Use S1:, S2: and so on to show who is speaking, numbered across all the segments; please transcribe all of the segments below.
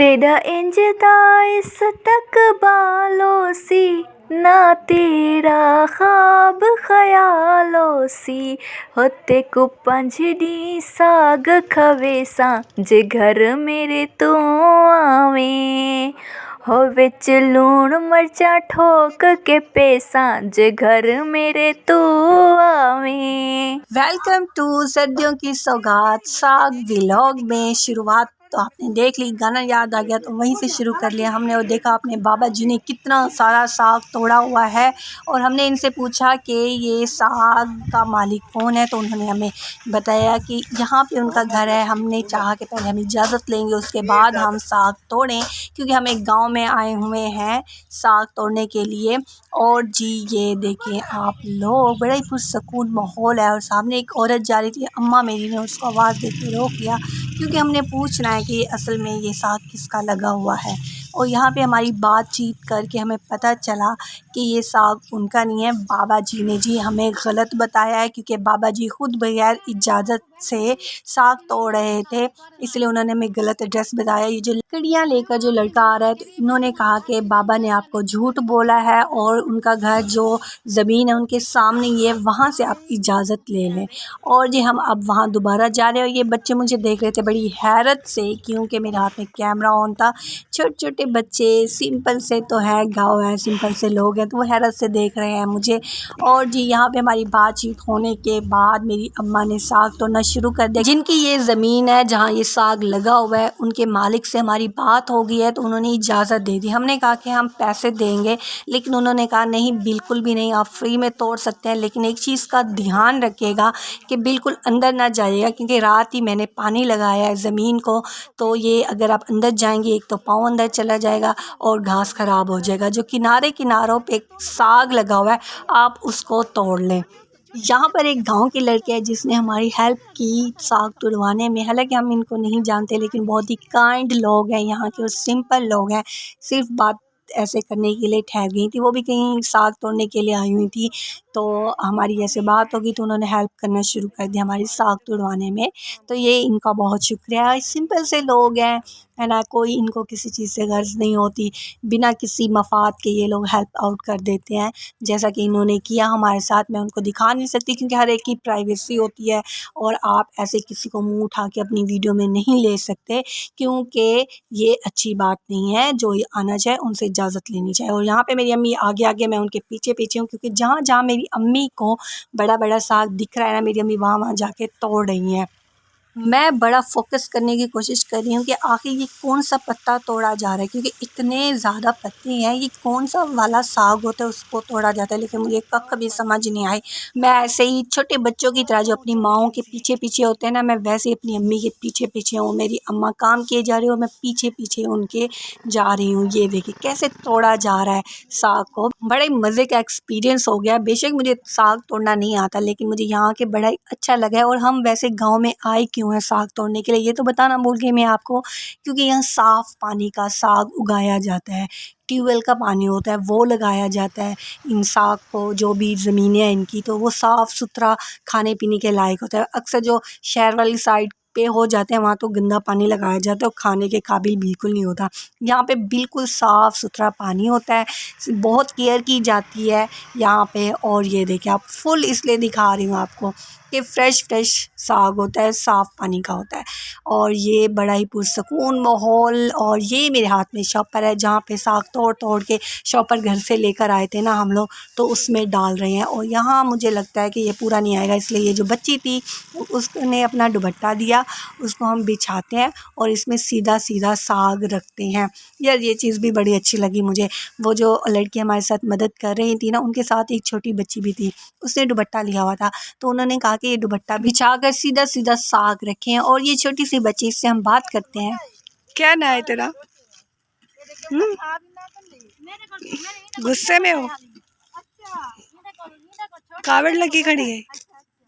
S1: तेरा इंजदा इस तक बालों सी ना तेरा ख्वाब ख्यालों सी होते को पंजड़ी साग खवेसा जे घर मेरे तू आवे हो विच लूण मरचा ठोक के पेसा जे घर मेरे तू आवे।
S2: वेलकम टू सर्दियों की सौगात साग व्लॉग में शुरुआत तो आपने देख ली, गाना याद आ गया तो वहीं से शुरू कर लिया हमने और देखा अपने बाबा जी ने कितना सारा साग तोड़ा हुआ है और हमने इनसे पूछा कि ये साग का मालिक कौन है तो उन्होंने हमें बताया कि यहाँ पे उनका घर है। हमने चाहा कि पहले हम इजाज़त लेंगे उसके बाद हम साग तोड़ें क्योंकि हम एक गाँव में आए हुए हैं साग तोड़ने के लिए। और जी ये देखिए आप लोग, बड़ा ही पुरसकून माहौल है और सामने एक औरत जा रही थी, अम्मा मेरी ने उसको आवाज़ देके रोक लिया क्योंकि हमने पूछना है कि असल में ये साग किसका लगा हुआ है। और यहाँ पे हमारी बातचीत करके हमें पता चला कि ये साग उनका नहीं है, बाबा जी ने जी हमें गलत बताया है क्योंकि बाबा जी ख़ुद बगैर इजाज़त से साग तोड़ रहे थे, इसलिए उन्होंने हमें गलत एड्रेस बताया। ये जो लकड़ियाँ लेकर जो लड़का आ रहा है तो इन्होंने कहा कि बाबा ने आपको झूठ बोला है और उनका घर जो ज़मीन है उनके सामने ही है, वहाँ से आप इजाज़त ले लें। और जी हम अब वहाँ दोबारा जा रहे हैं और ये बच्चे मुझे देख रहे थे बड़ी हैरत से क्योंकि मेरे हाथ में कैमरा ऑन था। छोटे छोटे बच्चे सिंपल से तो है, गाँव है, सिंपल से लोग हैं तो वो हैरत से देख रहे हैं मुझे। और जी यहाँ पे हमारी बातचीत होने के बाद मेरी अम्मा ने साग तोड़ना शुरू कर दिया। जिनकी ये ज़मीन है जहाँ ये साग लगा हुआ है उनके मालिक से हमारी बात हो गई है तो उन्होंने इजाज़त दे दी। हमने कहा कि हम पैसे देंगे लेकिन उन्होंने कहा नहीं बिल्कुल भी नहीं, आप फ्री में तोड़ सकते हैं लेकिन एक चीज़ का ध्यान रखिएगा कि बिल्कुल अंदर ना जाइएगा क्योंकि रात ही मैंने पानी लगाया है ज़मीन को, तो ये अगर आप अंदर जाएंगे एक तो पाँव अंदर चला जाएगा और घास ख़राब हो जाएगा। जो किनारे किनारों पे साग लगा हुआ है आप उसको तोड़ लें। यहाँ पर एक गांव के लड़के हैं जिसने हमारी हेल्प की साग तुड़वाने में, हालांकि हम इनको नहीं जानते लेकिन बहुत ही काइंड लोग हैं यहाँ के और सिंपल लोग हैं। सिर्फ बात ऐसे करने के लिए ठहर गई थी, वो भी कहीं साग तोड़ने के लिए आई हुई थी तो हमारी ऐसे बात होगी तो उन्होंने हेल्प करना शुरू कर दिया हमारी साग तुड़वाने में। तो ये इनका बहुत शुक्रिया है, सिंपल से लोग हैं है ना, कोई इनको किसी चीज़ से गर्ज नहीं होती, बिना किसी मफाद के ये लोग हेल्प आउट कर देते हैं जैसा कि इन्होंने किया हमारे साथ। मैं उनको दिखा नहीं सकती क्योंकि हर एक की प्राइवेसी होती है और आप ऐसे किसी को मुंह उठा के अपनी वीडियो में नहीं ले सकते क्योंकि ये अच्छी बात नहीं है। जो आना चाहे उनसे इजाज़त लेनी चाहिए। और यहाँ पे मेरी अम्मी आगे आगे, मैं उनके पीछे पीछे हूँ क्योंकि जहाँ जहाँ मेरी अम्मी को बड़ा बड़ा साग दिख रहा है ना, मेरी अम्मी वहाँ वहाँ जाके तोड़ रही हैं। मैं बड़ा फोकस करने की कोशिश कर रही हूँ कि आखिर ये कौन सा पत्ता तोड़ा जा रहा है क्योंकि इतने ज़्यादा पत्ते हैं, ये कौन सा वाला साग होता है उसको तोड़ा जाता है, लेकिन मुझे कख भी समझ नहीं आई। मैं ऐसे ही छोटे बच्चों की तरह जो अपनी माओं के पीछे पीछे होते हैं ना, मैं वैसे ही अपनी अम्मी के पीछे पीछे हूँ। मेरी अम्मा काम किए जा रही हो, मैं पीछे पीछे उनके जा रही हूँ। ये देखिए कैसे तोड़ा जा रहा है साग को, बड़े मज़े का एक्सपीरियंस हो गया। बेशक मुझे साग तोड़ना नहीं आता लेकिन मुझे यहाँ के बड़ा अच्छा लगा है। और हम वैसे गाँव में आए क्यों है साग तोड़ने के लिए, ये तो बताना भूल गई मैं आपको, क्योंकि यहाँ साफ़ पानी का साग उगाया जाता है, ट्यूबवेल का पानी होता है वो लगाया जाता है इन साग को। जो भी ज़मीनें हैं इनकी तो वो साफ़ सुथरा खाने पीने के लायक होता है। अक्सर जो शहर वाली साइड पे हो जाते हैं वहाँ तो गंदा पानी लगाया जाता है और खाने के काबिल बिल्कुल नहीं होता। यहाँ पे बिल्कुल साफ़ सुथरा पानी होता है, बहुत केयर की जाती है यहाँ पे। और ये देखिए आप फुल इसलिए दिखा रही हूँ आपको कि फ्रेश साग होता है, साफ़ पानी का होता है। और ये बड़ा ही पुरसकून माहौल। और ये मेरे हाथ में शॉपर है जहाँ पे साग तोड़ तोड़ के शॉपर घर से लेकर आए थे ना हम लोग, तो उसमें डाल रहे हैं। और यहाँ मुझे लगता है कि ये पूरा नहीं आएगा, इसलिए ये जो बच्ची थी उसने अपना दुपट्टा दिया, उसको हम बिछाते हैं और इसमें सीधा सीधा साग रखते हैं। यार ये चीज़ भी बड़ी अच्छी लगी मुझे। वो जो लड़की हमारे साथ मदद कर रही थी ना, उनके साथ एक छोटी बच्ची भी थी, उसने दुपट्टा लिया हुआ था तो उन्होंने कहा कि ये दुपट्टा बिछा कर सीधा सीधा साग रखें। और ये छोटी सी बच्ची, इससे हम बात करते हैं। क्या ना है तेरा? गुस्से में हो? कावड़ लगी खड़ी है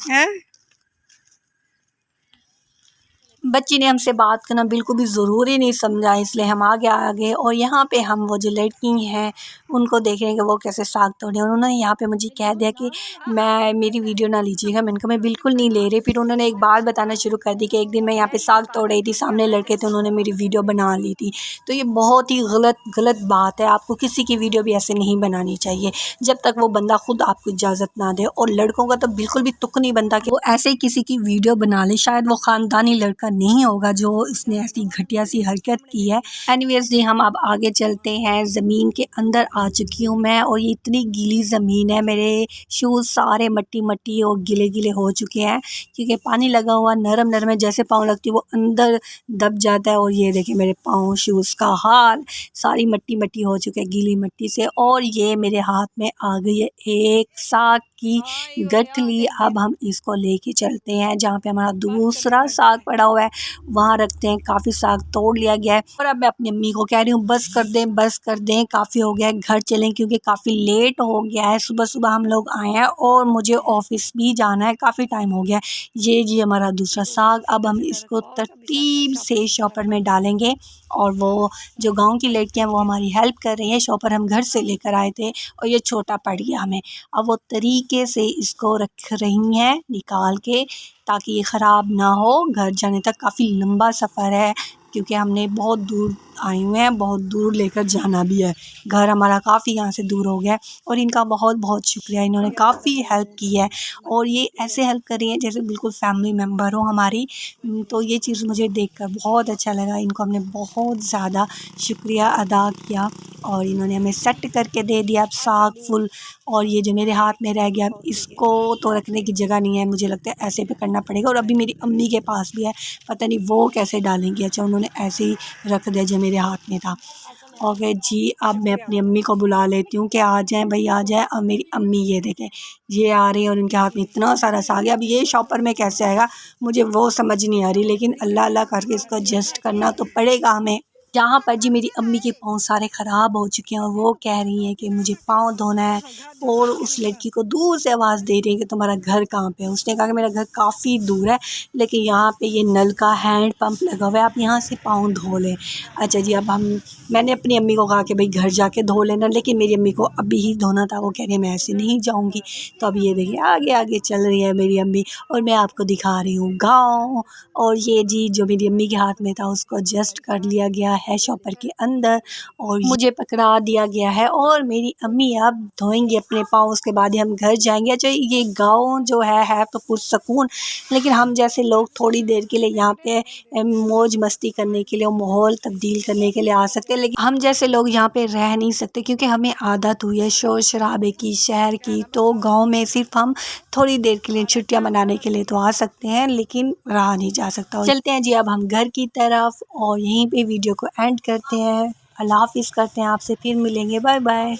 S2: हैं? बच्ची ने हमसे बात करना बिल्कुल भी ज़रूरी नहीं समझा, इसलिए हम आगे आ गए। और यहाँ पे हम वो जो लड़की हैं उनको देख रहे हैं कि वो कैसे साग तोड़े। और उन्होंने यहाँ पे मुझे कह दिया कि मेरी वीडियो ना लीजिएगा। मैंने कहा मैं बिल्कुल नहीं ले रही। फिर उन्होंने एक बात बताना शुरू कर दी कि एक दिन मैं यहाँ पे साग तोड़ रही थी, सामने लड़के थे, उन्होंने मेरी वीडियो बना ली थी। तो ये बहुत ही गलत बात है। आपको किसी की वीडियो भी ऐसे नहीं बनानी चाहिए जब तक वो बंदा खुद आपको इजाज़त ना दे। और लड़कों का तो बिल्कुल भी तुक नहीं बनता कि वो ऐसे ही किसी की वीडियो बना ले। शायद वो ख़ानदानी लड़का नहीं होगा जो इसने ऐसी घटिया सी हरकत की है। एनीवेज जी, हम अब आगे चलते हैं। ज़मीन के अंदर आ चुकी हूँ मैं और ये इतनी गीली ज़मीन है, मेरे शूज़ सारे मट्टी और गीले हो चुके हैं क्योंकि पानी लगा हुआ नरम है। जैसे पाँव लगती है वो अंदर दब जाता है। और ये देखिए मेरे पाँव, शूज़ का हाल, सारी मट्टी हो चुके हैं गीली मट्टी से। और ये मेरे हाथ में आ गई है एक साग की गठली। अब हम इसको लेके चलते हैं जहाँ पे हमारा दूसरा साग पड़ा हुआ है, वहाँ रखते हैं। काफ़ी साग तोड़ लिया गया है और अब मैं अपनी अम्मी को कह रही हूँ बस कर दें, काफ़ी हो गया है, घर चलें क्योंकि काफ़ी लेट हो गया है। सुबह हम लोग आए हैं और मुझे ऑफिस भी जाना है, काफ़ी टाइम हो गया है। ये जी हमारा दूसरा साग। अब हम इसको तरतीब से शॉपर में डालेंगे और वो जो गांव की लड़कियां वो हमारी हेल्प कर रही हैं। शॉपर हम घर से लेकर आए थे और ये छोटा पड़ गया हमें। अब वो तरीके से इसको रख रही हैं निकाल के ताकि ये ख़राब ना हो। घर जाने तक काफ़ी लंबा सफ़र है क्योंकि हमने बहुत दूर आए हुए हैं, बहुत दूर लेकर जाना भी है। घर हमारा काफ़ी यहाँ से दूर हो गया है और इनका बहुत शुक्रिया, इन्होंने काफ़ी हेल्प की है और ये ऐसे हेल्प कर रही हैं जैसे बिल्कुल फैमिली मेम्बर हो हमारी। तो ये चीज़ मुझे देखकर बहुत अच्छा लगा। इनको हमने बहुत ज़्यादा शुक्रिया अदा किया और इन्होंने हमें सेट करके दे दिया अब साग फुल। और ये जो मेरे हाथ में रह गया इसको तो रखने की जगह नहीं है, मुझे लगता है ऐसे पे करना पड़ेगा। और अभी मेरी अम्मी के पास भी है, पता नहीं वो कैसे डालेंगी। अच्छा, उन्होंने ऐसे ही रख दिया जो मेरे हाथ में था। ओके जी, अब मैं अपनी अम्मी को बुला लेती हूँ कि आ जाएँ भाई आ जाएँ। अब मेरी अम्मी ये देखें, ये आ रही है और उनके हाथ में इतना सारा साग है। अब ये शॉपर में कैसे आएगा मुझे वो समझ नहीं आ रही, लेकिन अल्लाह करके इसको एडजस्ट करना तो पड़ेगा हमें। यहाँ पर जी मेरी अम्मी के पाँव सारे ख़राब हो चुके हैं और वो कह रही हैं कि मुझे पाँव धोना है। और उस लड़की को दूर से आवाज़ दे रही है कि तुम्हारा घर कहाँ पे है। उसने कहा कि मेरा घर काफ़ी दूर है, लेकिन यहाँ पे ये नल का हैंड पंप लगा हुआ है, आप यहाँ से पाँव धो लें। अच्छा जी, अब मैंने अपनी अम्मी को कहा कि भाई घर जाके धो लेना, लेकिन मेरी अम्मी को अभी ही धोना था। वो कह रही है मैं ऐसे नहीं जाऊँगी। तो अब ये देखिए आगे चल रही है मेरी अम्मी और मैं आपको दिखा रही हूँ गाँव। और ये जी जो मेरी अम्मी के हाथ में था उसको एडजस्ट कर लिया गया है शॉपर के अंदर और मुझे पकड़ा दिया गया है और मेरी अम्मी अब धोएंगी अपने पाँव, उसके बाद ही हम घर जाएंगे। अच्छा, ये गाँव जो है तो पुरसकून, लेकिन हम जैसे लोग थोड़ी देर के लिए यहाँ पे मौज मस्ती करने के लिए, माहौल तब्दील करने के लिए आ सकते हैं, लेकिन हम जैसे लोग यहाँ पे रह नहीं सकते क्योंकि हमें आदत हुई है शोर शराबे की, शहर की। तो गाँव में सिर्फ हम थोड़ी देर के लिए छुट्टियाँ मनाने के लिए तो आ सकते हैं, लेकिन रहा नहीं जा सकता। चलते हैं जी अब हम घर की तरफ और यहीं पे वीडियो को एंड करते हैं। अल्लाह हाफ़िज़ करते हैं, आपसे फिर मिलेंगे, बाय बाय।